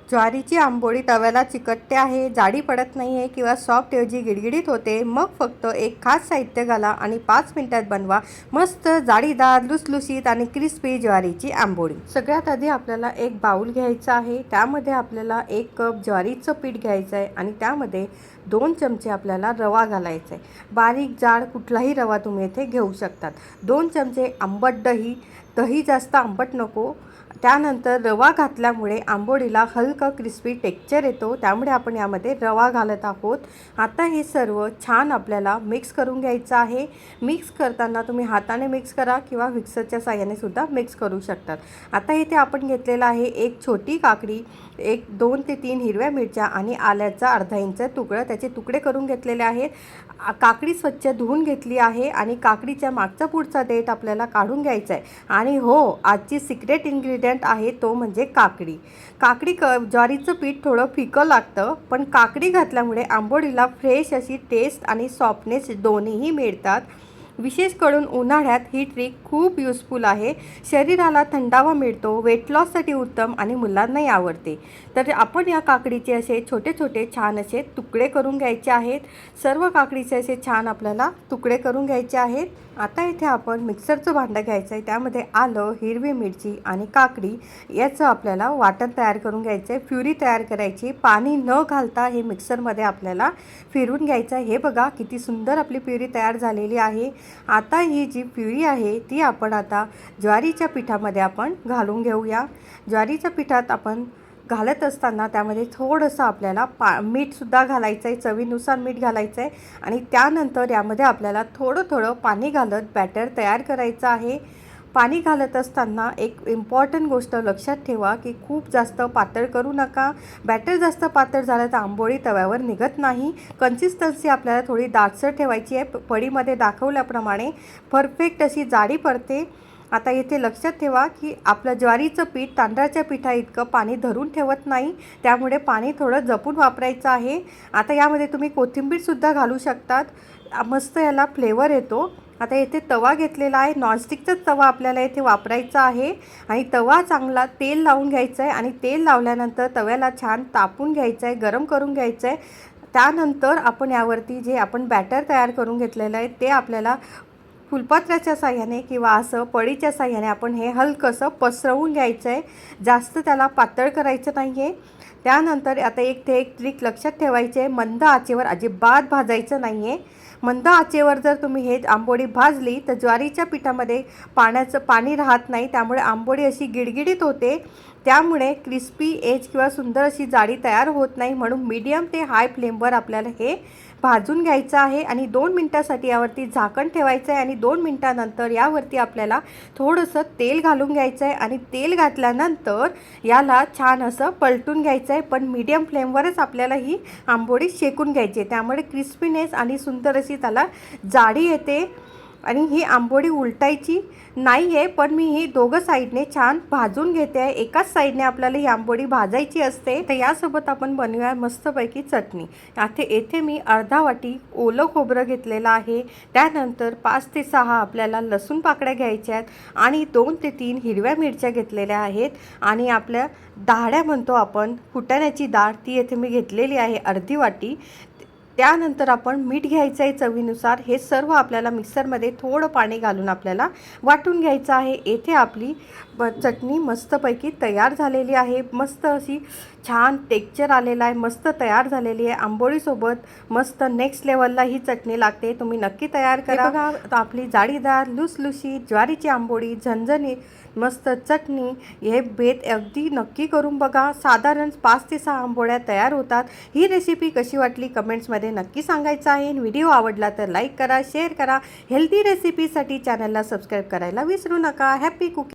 ज्वारीची आंबोळी तव्याला चिकटते आहे, जाडी पडत नाही आहे किंवा सॉफ्ट ऐवजी गिडगिडीत होते। मग फक्त एक खास साहित्य घाला आणि 5 मिनिटात बनवा मस्त जाळीदार लुसलुशीत आणि क्रिस्पी ज्वारीची आंबोळी। सगळ्यात आधी आपल्याला एक बाउल घ्यायचा आहे, त्यामध्ये आपल्याला 1 कप ज्वारीचं पीठ घ्यायचं आहे आणि त्यामध्ये 2 चमचे आपल्याला रवा घालायचा आहे। बारीक जाड कुठलाही रवा तुम्ही इथे घेऊ शकतात। 2 चमचे आंबट दही, दही जास्त आंबट नको। त्यानंतर रवा घातल्यामुळे आंबोळीला हलका क्रिस्पी टेक्स्चर येतो, त्यामुळे आपण यामध्ये रवा घालत आहोत। आता हे सर्व छान आपल्याला मिक्स करून घ्यायचं आहे। मिक्स करताना तुम्ही हाताने मिक्स करा किंवा मिक्सरच्या साहाय्याने सुद्धा मिक्स करू शकतात। आता इथे आपण घेतलेला आहे एक छोटी काकडी, 2 ते 3 हिरव्या मिरच्या आणि आल्याचा अर्धा इंच तुकडा, त्याचे तुकडे करून घेतलेले आहेत। काकडी स्वच्छ धुवून घेतली आहे आणि काकडीच्या मागचा पुढचा देठ आपल्याला काढून घ्यायचा आहे। आणि हो, आजची सिक्रेट इन्ग्रेडियंट आहे तो म्हणजे काकडी। ज्वारीचं पीठ थोडं फिकं लागतं, पण काकडी घातल्यामुळे आंबोळीला फ्रेश अशी टेस्ट आणि सॉफ्टनेस दोन्हीही मिळतात। विशेष करून उन्हाळ्यात ही ट्रिक खूप युजफुल आहे। शरीराला थंडावा मिळतो, वेट लॉससाठी उत्तम आणि मुलांनाही आवडते। तर आपण या काकडीचे असे छोटे छोटे छान असे तुकडे करून घ्यायचे आहेत। सर्व काकडीचे असे छान आपल्याला तुकडे करून घ्यायचे आहेत। आता इथे आपण मिक्सरचं भांडं घ्यायचं आहे, त्यामध्ये आलं, हिरवी मिरची आणि काकडी याचं आपल्याला वाटण तयार करून घ्यायचं आहे। प्युरी तयार करायची, पाणी न घालता हे मिक्सरमध्ये आपल्याला फिरवून घ्यायचं आहे। हे बघा किती सुंदर आपली प्युरी तयार झालेली आहे। आता ही जी प्युरी आहे ती आपण आता ज्वारीच्या पिठामध्ये आपण घालून घेऊया। ज्वारीच्या पिठात आपण घालत असताना त्यामध्ये थोडंसं आपल्याला मीठसुद्धा घालायचं आहे, चवीनुसार मीठ घालायचं आहे। आणि त्यानंतर यामध्ये आपल्याला थोडं थोडं पाणी घालत बॅटर तयार करायचं आहे। पाणी घालत असताना एक इम्पॉर्टंट गोष्ट लक्षात ठेवा की खूप जास्त पातळ करू नका। बॅटर जास्त पातळ झालं तर आंबोळी तव्यावर निघत नाही। कन्सिस्टन्सी आपल्याला थोडी दाटसर ठेवायची आहे, पडीमध्ये दाखवल्याप्रमाणे परफेक्ट अशी जाडी पडते। आता येथे लक्षात ठेवा की आपलं ज्वारीचं पीठ तांदळाच्या पिठा इतकं पाणी धरून ठेवत नाही, त्यामुळे पाणी थोडं जपून वापरायचं आहे। आता यामध्ये तुम्ही कोथिंबीरसुद्धा घालू शकतात, मस्त याला फ्लेवर येतो। आता येथे तवा घेतलेला आहे, नॉनस्टिकचाच तवा आपल्याला इथे वापरायचा आहे। आणि तवा चांगला तेल लावून घ्यायचं आहे आणि तेल लावल्यानंतर तव्याला छान तापून घ्यायचं आहे, गरम करून घ्यायचं आहे। त्यानंतर आपण यावरती जे आपण बॅटर तयार करून घेतलेलं आहे ते आपल्याला फुलपात्राच्या साहाय्याने किंवा असं पळीच्या साहाय्याने आपण हे हलकंसं पसरवून घ्यायचं आहे, जास्त त्याला पातळ करायचं नाही आहे। त्यानंतर आता एक ट्रिक लक्षात ठेवायची आहे, मंद आचेवर अजिबात भाजायचं नाही आहे। मंद आचेवर जर तुम्ही हे आंबोळी भाजली तर ज्वारीच्या पिठामध्ये पाणी राहत नाही, त्यामुळे आंबोळी अशी गिडगिडीत होते। त्यामुळे क्रिस्पी एज किंवा सुंदर अशी जाडी तयार होत नाही, म्हणून मीडियम ते हाय फ्लेमवर आपल्याला हे भाजून घ्यायचं आहे। आणि 2 मिनिटासाठी यावरती झाकण ठेवायचं आहे आणि 2 मिनिटानंतर यावरती आपल्याला थोडंसं तेल घालून घ्यायचं आहे आणि तेल घातल्यानंतर याला छान असं पलटून घ्यायचं आहे, पण मीडियम फ्लेमवरच आपल्याला ही आंबोळी शेकून घ्यायची आहे, त्यामुळे क्रिस्पीनेस आणि सुंदर अशी त्याला जाडी येते। आणि ही आंबोळी उलटायची नाही आहे, पण मी ही दोघं साईडने छान भाजून घेते आहे। एकाच साईडने आपल्याला ही आंबोळी भाजायची असते। तर यासोबत आपण बनवूया मस्तपैकी चटणी। येथे मी अर्धा वाटी ओलं खोबरं घेतलेलं आहे, त्यानंतर 5 ते 6 आपल्याला लसूण पाकळ्या घ्यायच्या आहेत आणि 2 ते 3 हिरव्या मिरच्या घेतलेल्या आहेत आणि आपल्या डाळ्या म्हणतो आपण फुटाण्याची डाळ, ती येथे मी घेतलेली आहे अर्धी वाटी। त्यानंतर आपण मीठ घ्यायचं आहे चवीनुसार। हे सर्व आपल्याला मिक्सरमध्ये थोडं पाणी घालून आपल्याला वाटून घ्यायचं आहे। येथे आपली चटणी मस्तपैकी तयार झालेली आहे, मस्त अशी छान टेक्स्चर आलेला आहे, मस्त तयार झालेली आहे। आंबोळीसोबत मस्त नेक्स्ट लेवलला ही चटणी लागते, तुम्ही नक्की तयार करा। बघा आपली जाळीदार लुसलुशीत ज्वारीची आंबोळी, झणझणीत मस्त चटणी, हे बेत अगदी नक्की करून बघा। साधारण 5 ते 6 आंबोळ्या तयार होतात। ही रेसिपी कशी वाटली कमेंट्समध्ये नक्की सांगायचं आहे। व्हिडिओ आवडला तर लाईक करा, शेअर करा। हेल्दी रेसिपीसाठी चॅनलला सबस्क्राईब करायला विसरू नका। Happy cooking.